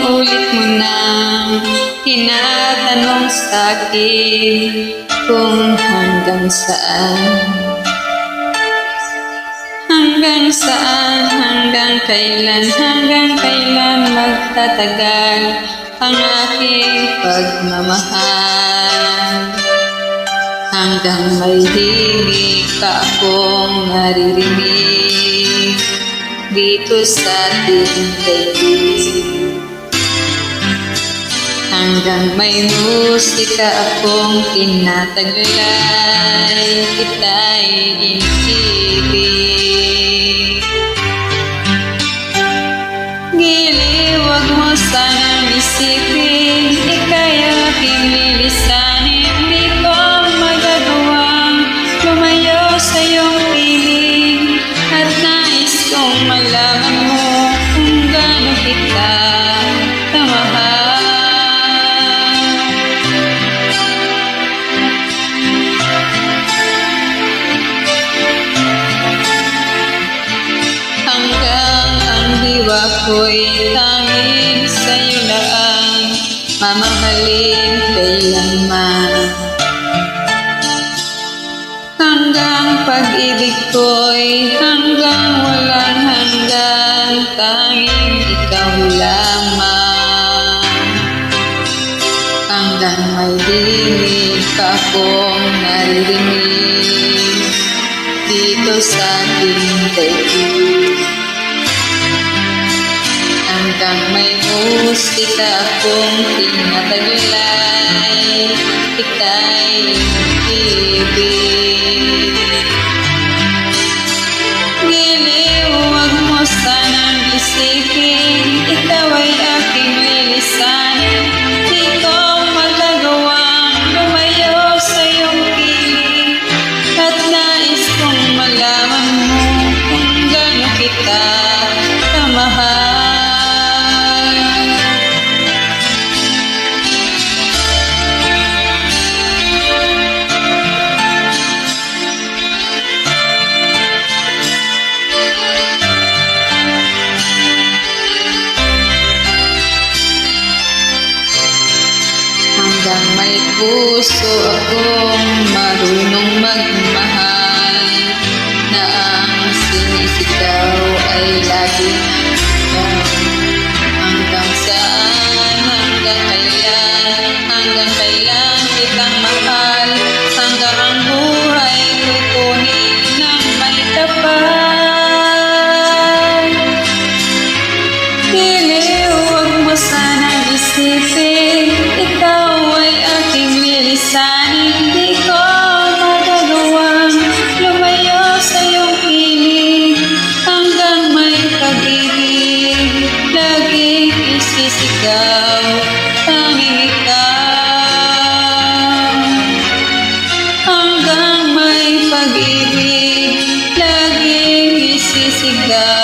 ulit mo na tinatanong sa'kin kung hanggang saan. Hanggang saan, hanggang kailan magtatagal ang aking pagmamahal. Hanggang may himig ka akong naririnig dito sa ating daigdig. Hanggang may musika akong tinataglay, kita'y iniibig. Giliw, wag mo sanang isipin, ika'y aking lilisanin. Di ko magagawang lumayo sa iyong piling, at nais kong malaman mo kung gaano kita kamahal. Hanggang ang diwa ko'y tanging sa'yo lang, mamahalin kailanman. Hanggang pag-ibig ko'y hanggang walang hanggan, tanging ikaw lamang. Hanggang may dinig ka akong naririnig dito sa ating daigdig. Hanggang may musika akong tinataglay, ika'y iniibig. Giliw, wag mo sanang isipin, ikaw ay aking lilisanin. Di ko magagawang lumayo sa iyong piling, at nais kong malaman mo kung gaano kita kamahal. Hanggang may puso akong marunong magmahal, na ang sinisigaw ay laging ikaw. Hanggang saan, hanggang kailan kitang mahal, hanggang ang buhay ko'y kunin ng may kapal. Giliw, wag mo sanang isipin, ikaw ay aking lilisanin. Di ko magagawang lumayo sa iyong piling, hanggang may pag-ibig laging isisigaw, tanging ikaw. Hanggang may pag-ibig laging isisigaw,